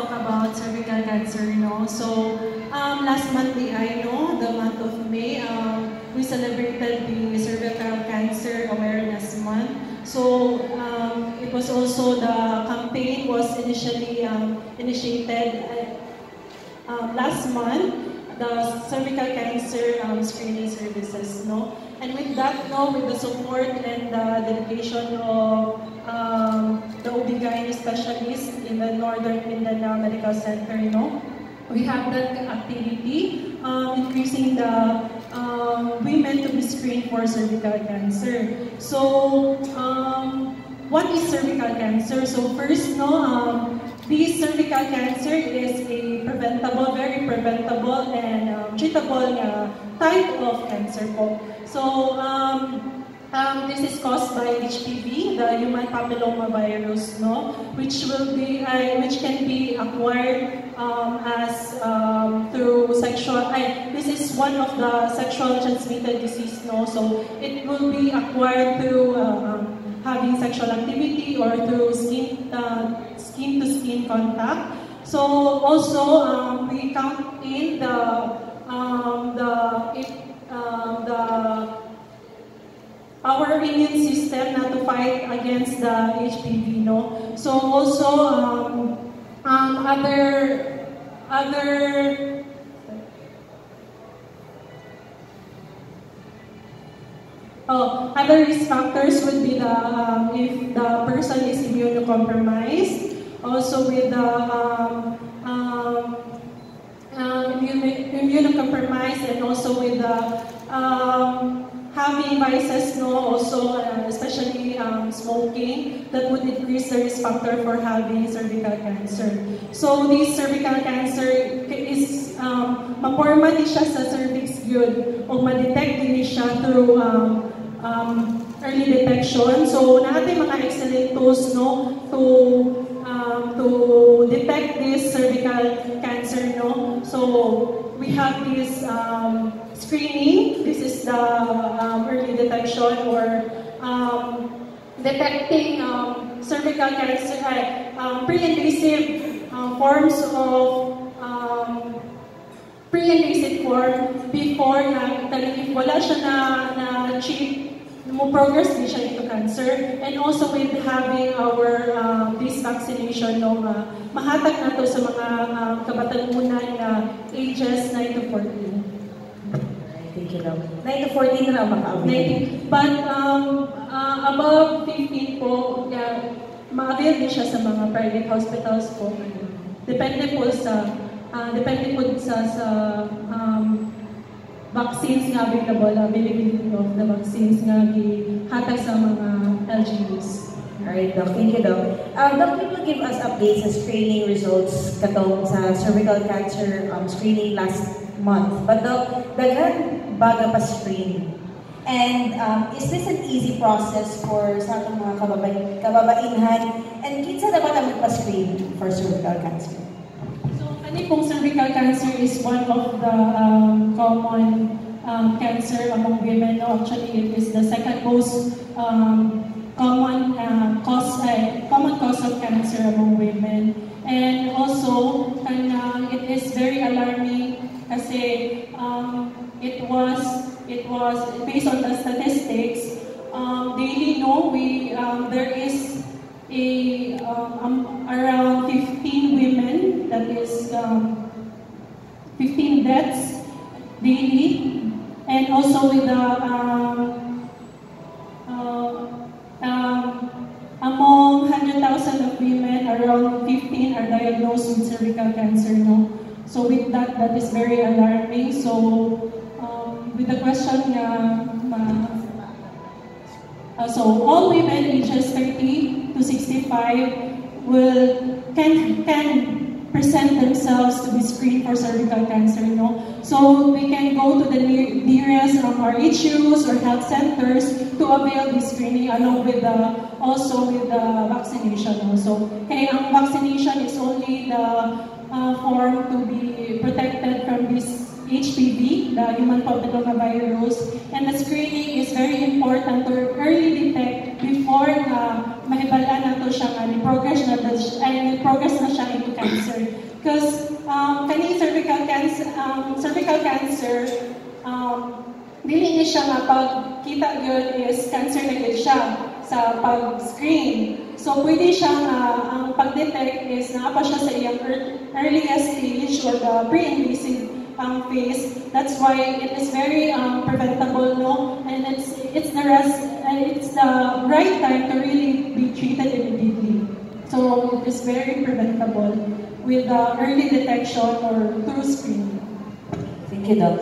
talk about cervical cancer, So, last month, the month of May, we celebrated the Cervical Cancer Awareness Month. So, it was also, the campaign was initially initiated last month, the cervical cancer screening services, And with that, with the support and the dedication of the OB/GYN specialist in the Northern Mindanao Medical Center, we have that activity, increasing the women to be screened for cervical cancer. So, what is cervical cancer? So first, this cervical cancer is a preventable, very preventable and treatable type of cancer po. So, this is caused by HPV, the human papilloma virus, which can be acquired as through sexual. This is one of the sexual transmitted disease, So it will be acquired through having sexual activity or through skin-to-skin contact. So also we count in our immune system to fight against the HPV, So also other risk factors would be if the person is immunocompromised, also with the immunocompromised, and also with the having vices, also especially smoking, that would increase the risk factor for having cervical cancer. So this cervical cancer is maporma di siya sa cervix good o ma-detect din siya through early detection. So natin mga excellent tools to detect this cervical cancer, So we have this screening. This is the early detection or detecting cervical cancer, pre-invasive forms of pre-invasive form before if wala siya na-achieve, progress din siya into cancer. And also with having our this vaccination, mahatag na to sa mga kabatanunan ages 9 to 14. Thank you, Doc. 9 to 14 na maka-avail. But above 15 po, ma-avail din siya sa mga private hospitals po. Depende po sa vaccines nga available, availability of the vaccines nga gihatag sa mga LGUs. Alright, Doc. Thank you, Doc. Doc, can you give us updates sa screening results katong sa cervical cancer screening last month? But Doc, daghan baga pa screen. And is this an easy process for sa atong mga kababainhan? And kinsa dapat ang magpa-screen for cervical cancer? Ano pong cervical cancer is one of the common cancer among women. Actually, it is the second most common cause of cancer among women. And also, it is very alarming kasi it was based on the statistics. Daily, there is around 15 women, that is 15 deaths daily, and also with the among 100,000 of women, around 15 are diagnosed with cervical cancer. So with that is very alarming. So with the question, so all women ages 30 to 65 can present themselves to be screened for cervical cancer, So they can go to the nearest RHUs or health centers to avail this screening, along with also with the vaccination also. Okay, vaccination is only the form to be protected from this HPV, the human papillomavirus, and the screening is very important to early detect before gibalaan na to siya nga, ni-progress na siya into cancer. Because kani cervical cancer, dili ni siya nga pagkita yun is cancer na yun siya sa pag-screen. So, pwede siya nga, ang pag-detect is nakapa siya sa iyang earliest stage or the pre-invasive phase. That's why it is very preventable, no? And it's the right time to really be treated immediately. So, it is very preventable with early detection or through screening. Thank you, Doc.